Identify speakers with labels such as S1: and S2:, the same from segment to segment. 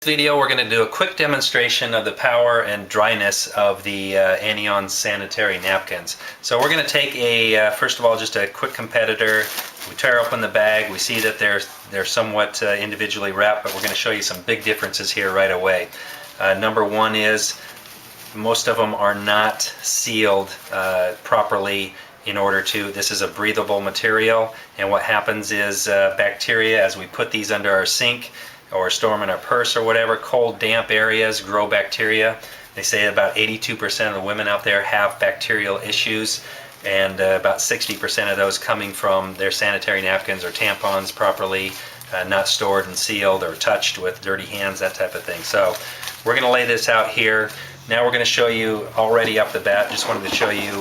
S1: Video we're going to do a quick demonstration of the power and dryness of the Anion Sanitary napkins. So we're going to take first of all, just a quick competitor. We tear open the bag. We see that they're somewhat individually wrapped, but we're going to show you some big differences here right away. Number one is most of them are not sealed properly in order to, this is a breathable material, and what happens is bacteria, as we put these under our sink or store them in our purse or whatever, cold, damp areas grow bacteria. They say about 82% of the women out there have bacterial issues, and about 60% of those coming from their sanitary napkins or tampons properly not stored and sealed or touched with dirty hands, that type of thing. So we're going to lay this out here. Now we're going to show you already up the bat, just wanted to show you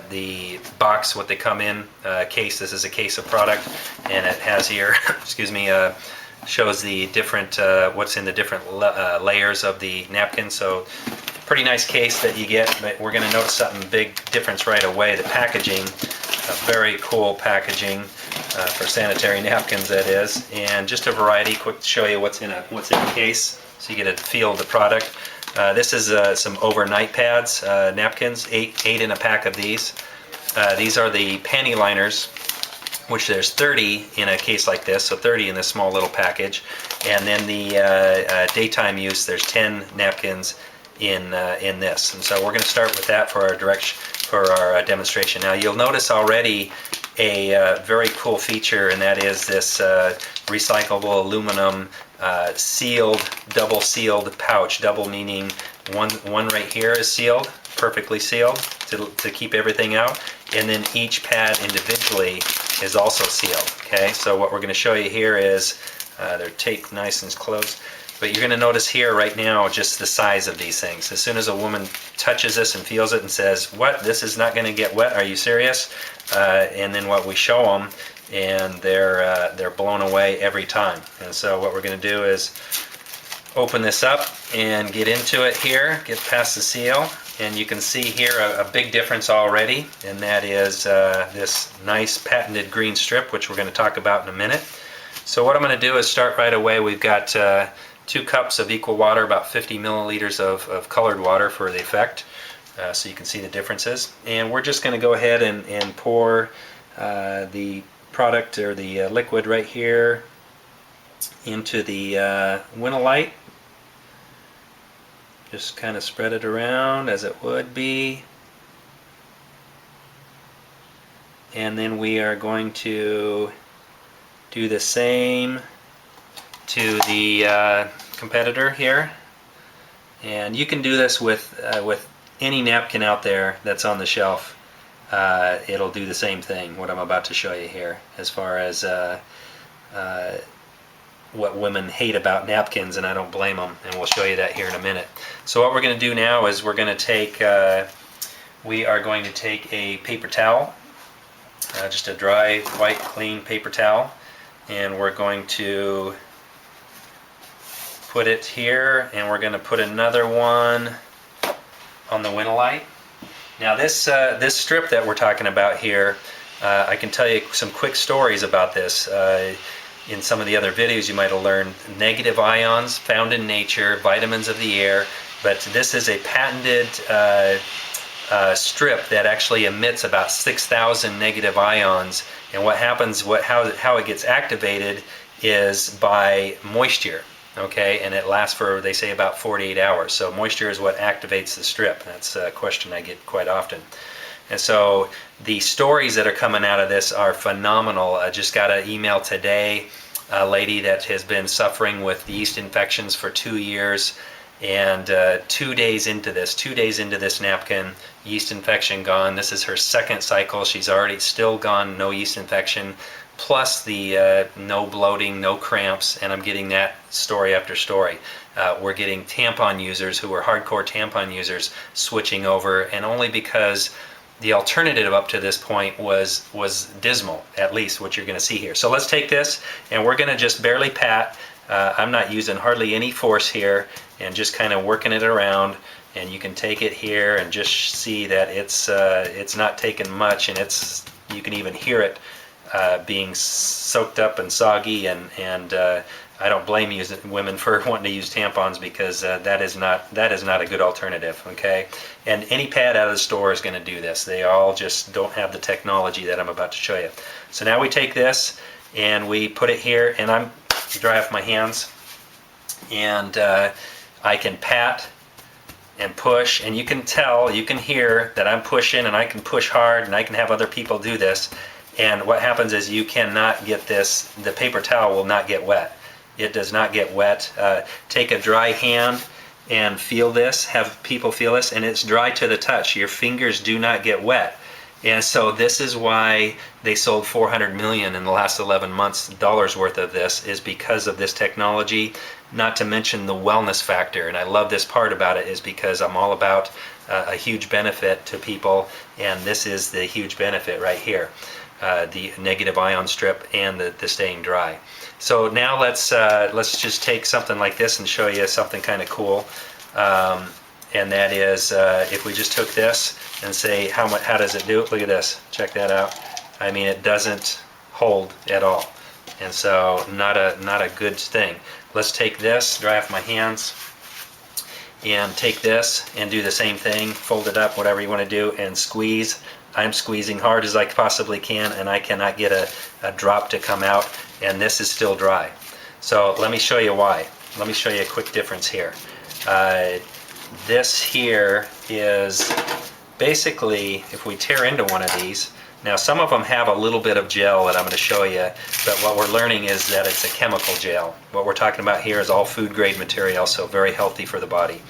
S1: the box, what they come in, case. This is a case of product, and it has here, excuse me, shows the different, what's in the different layers of the napkin. So pretty nice case that you get, but we're going to notice something big difference right away. The packaging, very cool packaging for sanitary napkins, that is, and just a variety. Quick to show you what's in the case, so you get a feel of the product. This is some overnight pads, napkins, eight in a pack of these. These are the panty liners, which there's 30 in a case like this, so 30 in this small little package. And then the daytime use, there's 10 napkins in this. And so we're going to start with that for our demonstration. Now you'll notice already a very cool feature, and that is this recyclable aluminum sealed, double sealed pouch. Double meaning one right here is sealed, perfectly sealed to keep everything out, and then each pad individually is also sealed. Okay, so what we're going to show you here is they're taped nice and close, but you're going to notice here right now just the size of these things. As soon as a woman touches this and feels it and says, "What? This is not going to get wet? Are you serious?" And then what we show them, and they're blown away every time. And so what we're going to do is open this up and get into it here, get past the seal, and you can see here a big difference already, and that is this nice patented green strip, which we're going to talk about in a minute. So what I'm going to do is start right away. We've got 2 cups of equal water, about 50 milliliters of colored water for the effect, so you can see the differences. And we're just going to go ahead and pour the product, or the liquid right here, into the Winalite. Just kind of spread it around as it would be. And then we are going to do the same to the competitor here. And you can do this with any napkin out there that's on the shelf. It'll do the same thing, what I'm about to show you here, as far as what women hate about napkins, and I don't blame them, and we'll show you that here in a minute. So what we're going to do now is we are going to take a paper towel, just a dry, white, clean paper towel, and we're going to put it here, and we're going to put another one on the Winalite. Now this strip that we're talking about here, I can tell you some quick stories about this. In some of the other videos you might have learned negative ions found in nature, vitamins of the air, but this is a patented strip that actually emits about 6,000 negative ions, and what happens, how it gets activated is by moisture. Okay, and it lasts for, they say, about 48 hours. So moisture is what activates the strip. That's a question I get quite often. And so the stories that are coming out of this are phenomenal. I just got an email today, a lady that has been suffering with yeast infections for 2 years, and 2 days into this napkin, yeast infection gone. This is her second cycle. She's already still gone, no yeast infection, plus the no bloating, no cramps, and I'm getting that story after story. We're getting tampon users who are hardcore tampon users switching over, and only because the alternative up to this point was dismal, at least what you're going to see here. So let's take this, and we're going to just barely pat. I'm not using hardly any force here, and just kind of working it around, and you can take it here and just see that it's not taking much, and you can even hear it being soaked up and soggy and I don't blame women for wanting to use tampons, because that is not a good alternative. Okay, and any pad out of the store is going to do this. They all just don't have the technology that I'm about to show you. So now we take this and we put it here, and I'm dry off my hands, and I can pat and push, and you can tell, you can hear that I'm pushing, and I can push hard, and I can have other people do this. And what happens is you cannot get this, the paper towel will not get wet. It does not get wet. Take a dry hand and feel this, have people feel this, and it's dry to the touch. Your fingers do not get wet. And so this is why they sold $400 million in the last 11 months dollars worth of this, is because of this technology, not to mention the wellness factor. And I love this part about it, is because I'm all about a huge benefit to people, and this is the huge benefit right here. The negative ion strip and the staying dry. So now let's just take something like this and show you something kind of cool, and that is if we just took this and say how does it do it. Look at this, check that out. I mean, it doesn't hold at all, and so not a good thing. Let's take this, dry off my hands, and take this and do the same thing, fold it up, whatever you want to do, and squeeze. I'm squeezing hard as I possibly can, and I cannot get a drop to come out, and this is still dry. So let me show you why. Let me show you a quick difference here. This here is basically, if we tear into one of these, now some of them have a little bit of gel that I'm going to show you, but what we're learning is that it's a chemical gel. What we're talking about here is all food grade material, so very healthy for the body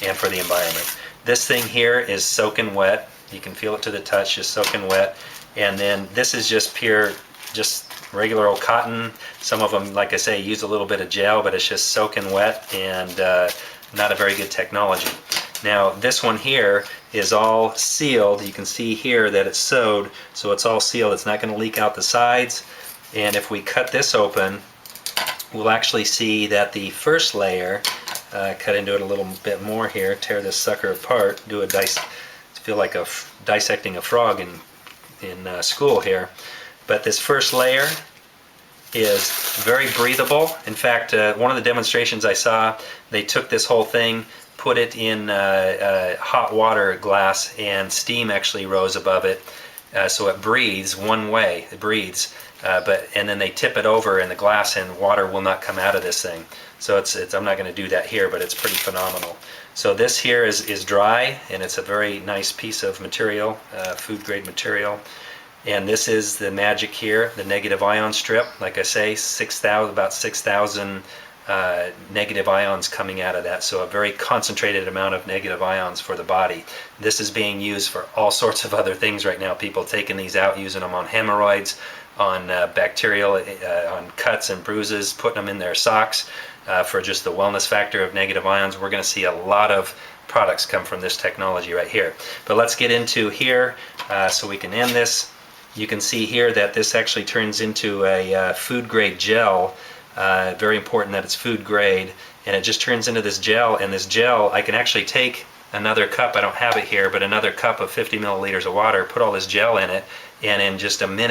S1: and for the environment. This thing here is soaking wet. You can feel it to the touch, just soaking wet. And then this is just pure, just regular old cotton. Some of them, like I say, use a little bit of gel, but it's just soaking wet, and not a very good technology. Now this one here is all sealed. You can see here that it's sewed, so it's all sealed. It's not going to leak out the sides. And if we cut this open, we'll actually see that the first layer, cut into it a little bit more here, tear this sucker apart, do a feel like dissecting a frog in school here. But this first layer is very breathable. In fact, one of the demonstrations I saw, they took this whole thing, put it in hot water glass, and steam actually rose above it, so it breathes one way. It breathes, and then they tip it over in the glass, and water will not come out of this thing. So I'm not going to do that here, but it's pretty phenomenal. So this here is dry, and it's a very nice piece of material, food grade material. And this is the magic here, the negative ion strip. Like I say, about 6,000 negative ions coming out of that, so a very concentrated amount of negative ions for the body. This is being used for all sorts of other things right now. People taking these out, using them on hemorrhoids, on bacterial, on cuts and bruises, putting them in their socks for just the wellness factor of negative ions. We're going to see a lot of products come from this technology right here. But let's get into here so we can end this. You can see here that this actually turns into a food grade gel. Very important that it's food grade, and it just turns into this gel. And this gel, I can actually take another cup, I don't have it here, but another cup of 50 milliliters of water, put all this gel in it, and in just a minute